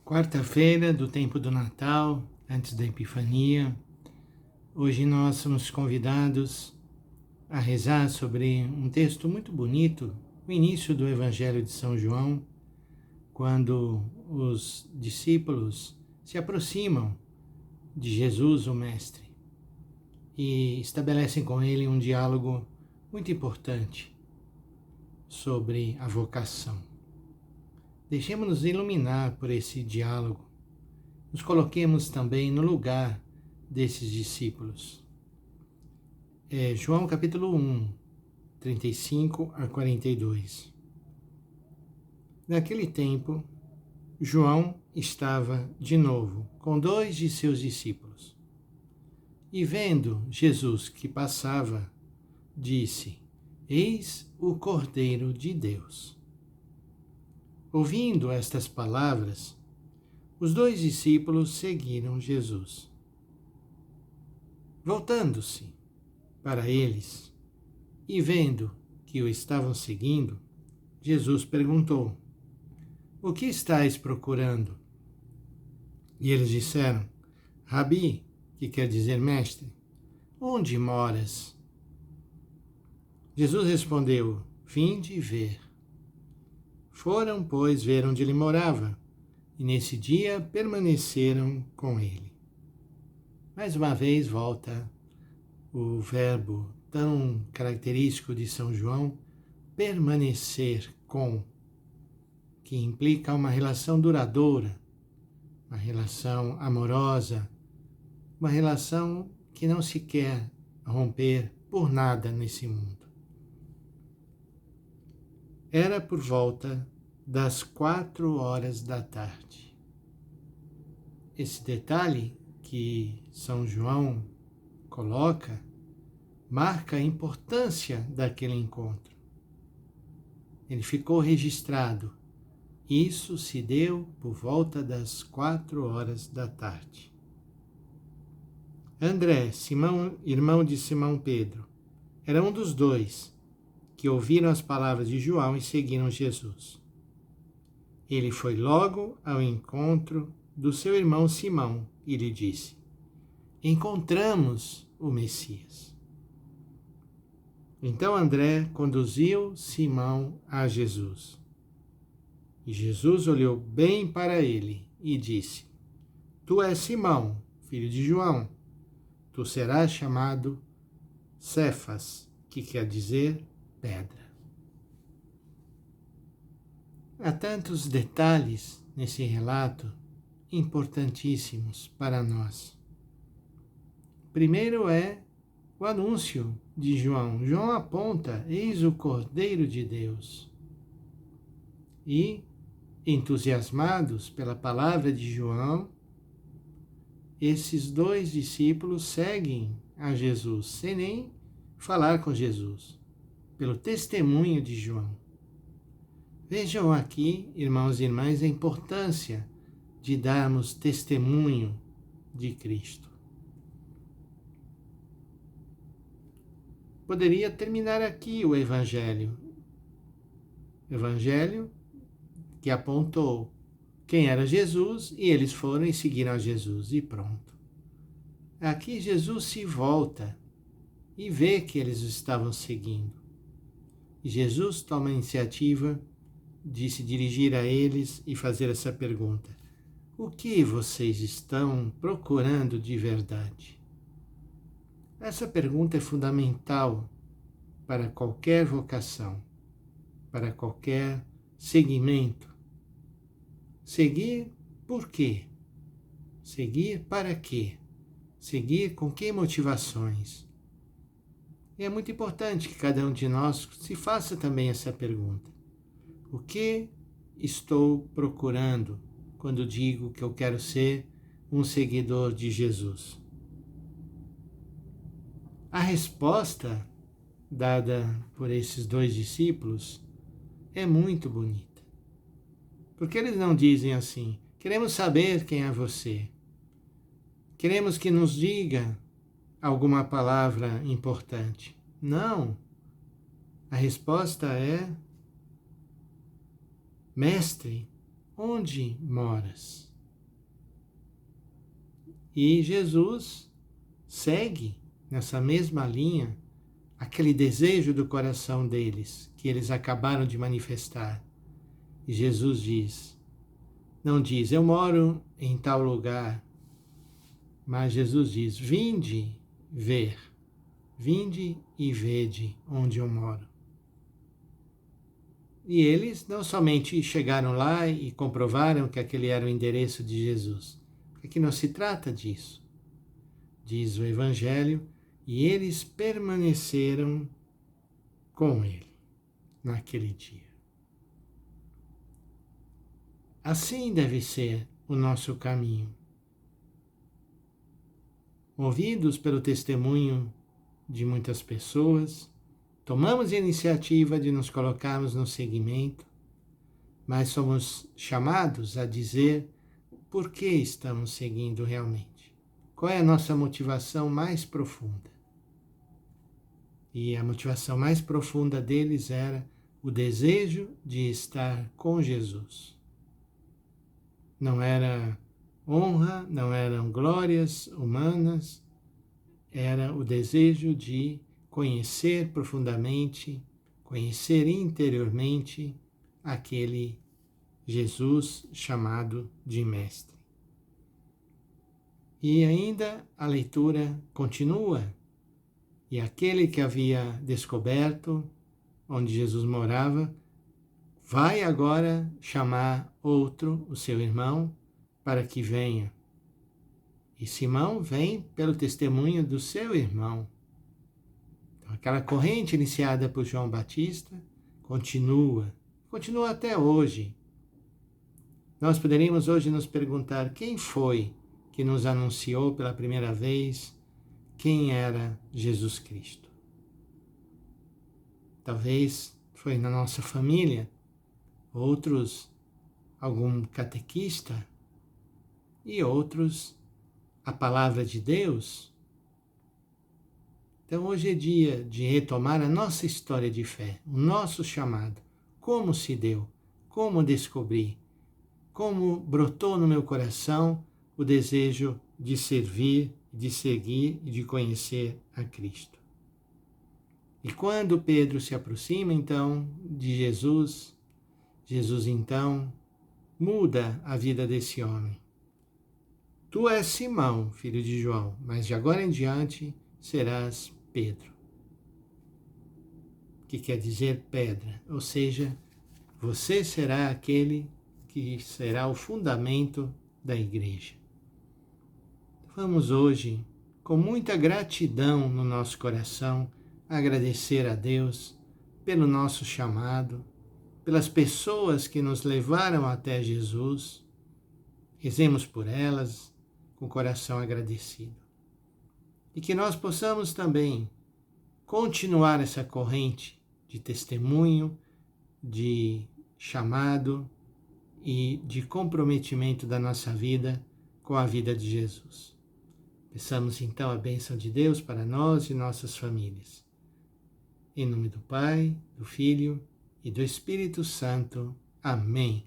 Quarta-feira do tempo do Natal, antes da Epifania. Hoje nós somos convidados a rezar sobre um texto muito bonito, o início do Evangelho de São João, quando os discípulos se aproximam de Jesus, o Mestre, e estabelecem com ele um diálogo muito importante sobre a vocação. Deixemos-nos iluminar por esse diálogo. Nos coloquemos também no lugar desses discípulos. João capítulo 1, 35 a 42. Naquele tempo, João estava de novo com 2 de seus discípulos. E vendo Jesus que passava, disse: Eis o Cordeiro de Deus. Ouvindo estas palavras, os 2 discípulos seguiram Jesus. Voltando-se para eles e vendo que o estavam seguindo, Jesus perguntou: O que estáis procurando? E eles disseram: Rabi, que quer dizer mestre, onde moras? Jesus respondeu: Vinde ver. Foram, pois, ver onde ele morava, e nesse dia permaneceram com ele. Mais uma vez volta o verbo tão característico de São João, permanecer com, que implica uma relação duradoura, uma relação amorosa, uma relação que não se quer romper por nada nesse mundo. Era por volta das 4 da tarde. Esse detalhe que São João coloca marca a importância daquele encontro. Ele ficou registrado. Isso se deu por volta das 4 da tarde. André, Simão, irmão de Simão Pedro, era um dos 2 que ouviram as palavras de João e seguiram Jesus. Ele foi logo ao encontro do seu irmão Simão e lhe disse: Encontramos o Messias. Então André conduziu Simão a Jesus. E Jesus olhou bem para ele e disse: Tu és Simão, filho de João. Tu serás chamado Cefas, que quer dizer pedra. Há tantos detalhes nesse relato importantíssimos para nós. Primeiro é o anúncio de João. João aponta: Eis o Cordeiro de Deus. E, entusiasmados pela palavra de João, esses 2 discípulos seguem a Jesus, sem nem falar com Jesus, pelo testemunho de João. Vejam aqui, irmãos e irmãs, a importância de darmos testemunho de Cristo. Poderia terminar aqui o Evangelho. Evangelho que apontou quem era Jesus e eles foram e seguiram a Jesus e pronto. Aqui Jesus se volta e vê que eles o estavam seguindo. E Jesus toma a iniciativa de se dirigir a eles e fazer essa pergunta: O que vocês estão procurando de verdade? Essa pergunta é fundamental para qualquer vocação, para qualquer seguimento. Seguir por quê? Seguir para quê? Seguir com que motivações? E é muito importante que cada um de nós se faça também essa pergunta. O que estou procurando quando digo que eu quero ser um seguidor de Jesus? A resposta dada por esses 2 discípulos é muito bonita. Porque eles não dizem assim: queremos saber quem é você. Queremos que nos diga alguma palavra importante. Não. A resposta é: Mestre, onde moras? E Jesus segue nessa mesma linha aquele desejo do coração deles, que eles acabaram de manifestar. E Jesus diz, não diz, eu moro em tal lugar, mas Jesus diz, vinde ver, vinde e vede onde eu moro. E eles não somente chegaram lá e comprovaram que aquele era o endereço de Jesus. Aqui não se trata disso. Diz o Evangelho, e eles permaneceram com ele naquele dia. Assim deve ser o nosso caminho. Movidos pelo testemunho de muitas pessoas, tomamos a iniciativa de nos colocarmos no seguimento, mas somos chamados a dizer por que estamos seguindo realmente. Qual é a nossa motivação mais profunda? E a motivação mais profunda deles era o desejo de estar com Jesus. Não era honra, não eram glórias humanas, era o desejo de conhecer profundamente, conhecer interiormente aquele Jesus chamado de Mestre. E ainda a leitura continua, e aquele que havia descoberto onde Jesus morava, vai agora chamar outro, o seu irmão, para que venha. E Simão vem pelo testemunho do seu irmão. Então, aquela corrente iniciada por João Batista continua até hoje. Nós poderíamos hoje nos perguntar quem foi que nos anunciou pela primeira vez quem era Jesus Cristo. Talvez foi na nossa família, outros algum catequista e outros a palavra de Deus. Então hoje é dia de retomar a nossa história de fé, o nosso chamado, como se deu, como descobri, como brotou no meu coração o desejo de servir, de seguir e de conhecer a Cristo. E quando Pedro se aproxima então de Jesus, Jesus então muda a vida desse homem. Tu és Simão, filho de João, mas de agora em diante serás Pedro. Que quer dizer pedra, ou seja, você será aquele que será o fundamento da igreja. Vamos hoje, com muita gratidão no nosso coração, agradecer a Deus pelo nosso chamado, pelas pessoas que nos levaram até Jesus. Rezemos por elas com o coração agradecido. E que nós possamos também continuar essa corrente de testemunho, de chamado e de comprometimento da nossa vida com a vida de Jesus. Peçamos então a bênção de Deus para nós e nossas famílias. Em nome do Pai, do Filho e do Espírito Santo. Amém.